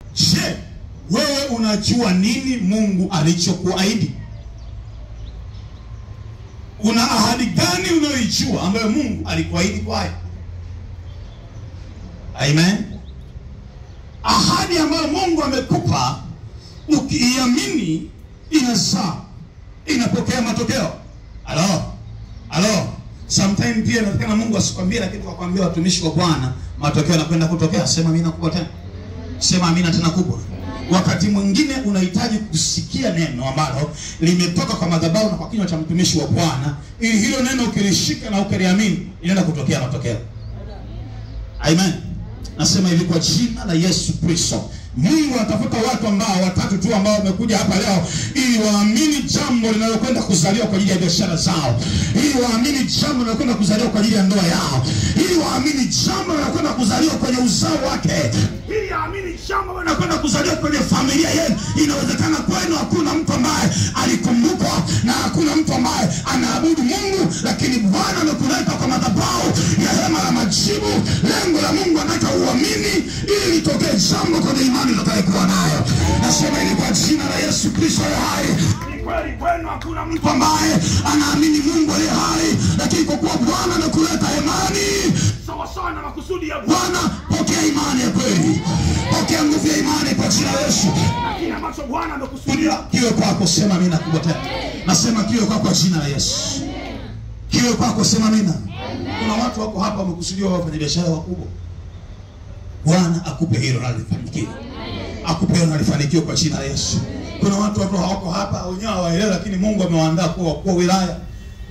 Je, wewe unajua nini Mungu alichokuahidi? Una ahadi gani unayoijua ambayo Mungu alikuahidi kwayo? Amen. Ahadi ambayo Mungu amekupa, ukiiamini inazaa, inapokea matokeo. Halo. Sometimes pia nataka Mungu asikwambie na kitu akwambia watumishi wa Bwana, matokeo yanakwenda kutokea. Sema amina kubwa tena. Sema amina tena kubwa. Wakati mwingine unahitaji kusikia neno ambalo limetoka kwa madhabahu na kwa kinywa cha mtumishi wa Bwana, ili hilo neno ukilishika na ukaliamini inaenda kutokea matokeo. Amen. Nasema hivi kwa jina la Yesu Kristo, Mungu atafuta watu ambao watatu tu ambao wamekuja hapa leo ili waamini jambo linalokwenda kuzaliwa kwa ajili ya biashara zao, ili waamini jambo linalokwenda kuzaliwa kwa ajili ya ndoa yao, ili waamini jambo linalokwenda kuzaliwa kwenye uzao wake, ili waamini jambo linalokwenda kuzaliwa kwenye familia yenu. Inawezekana kwenu hakuna mtu ambaye alikumbukwa na hakuna mtu ambaye anaabudu Mungu, lakini Bwana amekuleta kwa madhabahu ya hema la majibu. Lengo la Mungu anataka uamini ili litokee jambo kwenye imani utakayekuwa nayo. Nasema ili kwa jina la Yesu Kristo hai, ni kweli kwenu hakuna mtu ambaye anaamini Mungu aliye hai, lakini kwa kuwa Bwana amekuleta imani sawa sawa na makusudi ya Bwana, pokea imani ya kweli. Pokea nguvu ya imani kwa jina la Yesu. Lakini ambacho Bwana amekusudia kiwe kwako. Sema amina kubwa tena. Nasema kiwe kwako kwa jina la Yesu. Kiwe kwako, sema amina. Kuna watu wako hapa wamekusudia wafanye biashara wakubwa. Bwana akupe hilo na lifanikiwe. Akupe hilo na lifanikiwe kwa jina la Yesu. Kuna watu hawako hapa wenyewe hawaelewi, lakini Mungu amewaandaa kuwa wakuu wa wilaya.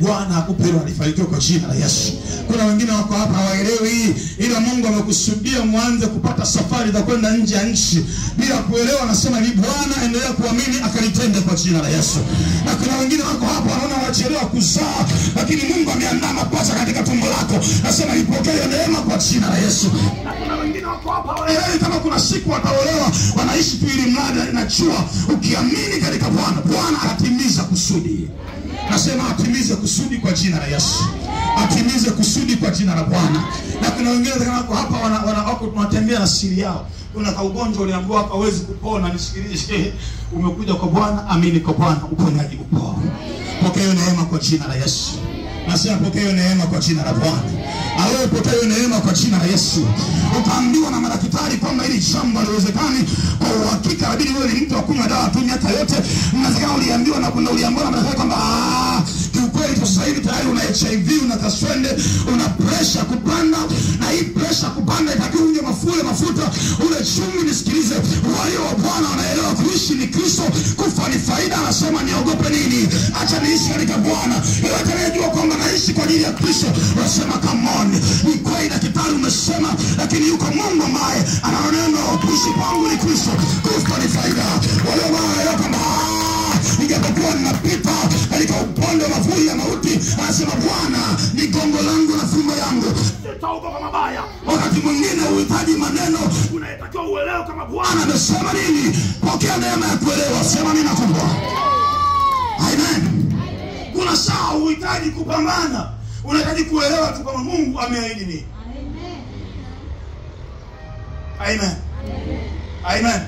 Bwana akupe hilo na lifanikiwe kwa jina la Yesu. Kuna wengine wako hapa hawaelewi, ila Mungu amekusudia mwanze kupata safari za kwenda nje ya nchi bila kuelewa. Nasema hivi, Bwana endelea kuamini akalitende kwa jina la Yesu. Na kuna wengine wako hapa wanaona wachelewa kuzaa, lakini Mungu ameandaa mapacha katika tumbo lako. Nasema ipokee neema kwa jina la Yesu. Na kuna wengine wako hapa hawaelewi kama kuna siku wataolewa, wanaishi tu ili mradi inachua. Ukiamini katika Bwana, Bwana atimiza kusudi. Nasema atimize kusudi kwa jina la Yesu. Atimize kusudi kwa jina la Bwana. Na kuna wengine wako hapa wako tunatembea na siri yao. Kuna kaugonjwa uliambiwa hawezi kupona. Nisikilize, umekuja kwa Bwana, amini kwa Bwana, uponyaji upo. Pokea neema kwa jina la Yesu. Nasema pokea neema kwa jina la Bwana. Awe pokea neema kwa jina la Yesu. Utaambiwa na madaktari kwamba hili jambo haliwezekani, kwa uhakika inabidi wewe ni mtu wa kunywa dawa tu miaka yote. Mnazikana uliambiwa na kuna uliambiwa na madaktari kwamba kiukweli sasa hivi tayari una HIV, una kaswende, una pressure kupanda, na hii pressure kupanda itakiwa unywe mafuta ule chumvi. Nisikilize, walio wa Bwana wanaelewa kuishi ni Kristo, kufa ni faida. Anasema niogope nini? Acha niishi katika Bwana. Yeye atanijua kwamba naishi kwa ajili ya Kristo. Anasema come on, ni kweli daktari umesema, lakini yuko Mungu ambaye ana neno kuishi kwangu ni Kristo, kufa ni faida. Wale wanaelewa kwamba nijapokuwa ninapita katika upande wa mavuli ya mauti, anasema Bwana ni gongo langu na fimbo yangu, sitaogopa mabaya. Wakati mwingine uhitaji maneno, unayetakiwa uelewe kama Bwana amesema nini. Pokea neema ya kuelewa. Sema mimi nakuomba. Amen. Kuna saa uhitaji kupambana, unahitaji kuelewa tu kama Mungu ameahidi nini. Amen. Amen.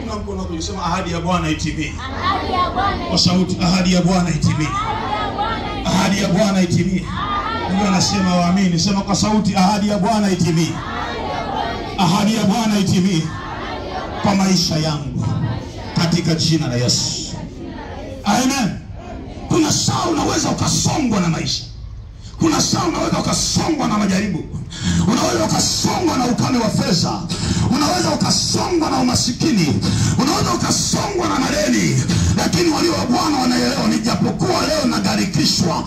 Tunapokuwa tunasema ahadi ya Bwana itimie. Ahadi ya Bwana. Kwa sauti, ahadi ya Bwana itimie. Ahadi ya Bwana itimie. Mungu anasema waamini. Sema kwa sauti, ahadi ya Bwana itimie. Ahadi ya Bwana itimie kwa maisha yangu katika jina la Yesu. Amen. Kuna saa unaweza ukasongwa na maisha. Kuna saa unaweza ukasongwa na majaribu. Unaweza ukasongwa na ukame wa fedha. Unaweza ukasongwa na umasikini. Unaweza ukasongwa na madeni. Lakini walio wa Bwana wanaelewa, nijapokuwa leo nagarikishwa,